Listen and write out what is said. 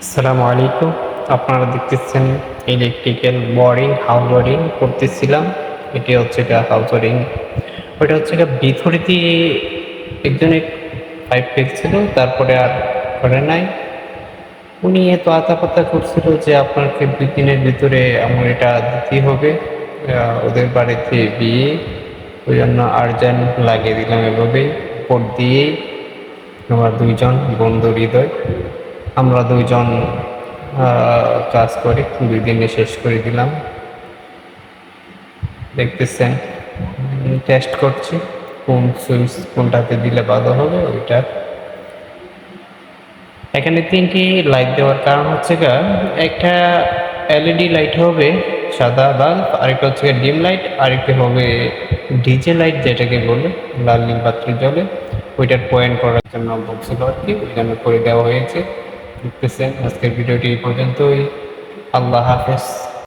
আসসালামু আলাইকুম। আপনারা দেখতেছেন ইলেকট্রিক্যাল বোরিং, হাউস ওয়ারিং করতেছিলাম। এটি হচ্ছে গিয়ে হাউস ওয়ারিং। ওইটা হচ্ছে গিয়ে ভিতরে দিয়ে একজনে পাইপ ফেলছিল, তারপরে আর করে নাই। উনি এত আতাপাতা করছিল যে আপনাকে ২ দিনের ভিতরে আমার এটা দিতেই হবে। ওদের বাড়িতে বিয়ে, ওই জন্য আর্জেন্ট লাগিয়ে দিলাম এভাবেই। উপর দিয়েই আমরা ২ জন বন্ধু হৃদয়, আমরা ২ জন কাজ করি। ২ দিনে শেষ করে দিলাম। দেখতেছেন, টেস্ট করছি কোন সুইচ কোনটাতে দিলে ভালো হবে ওইটা। এখানে ৩টি লাইট দেওয়ার কারণ হচ্ছে গিয়ে, একটা এলইডি লাইট হবে সাদা বাল্ব, আরেকটা হচ্ছে গিয়ে ডিম লাইট, আরেকটা হবে ডিজে লাইট যেটাকে বলে লাল নীল বাতি জ্বলে। ওইটার পয়েন্ট করার জন্য বলছিল আর কি, ওই জন্য করে দেওয়া হয়েছে। দেখতেছেন, আজকের ভিডিওটি এই পর্যন্তই। আল্লাহ হাফেজ।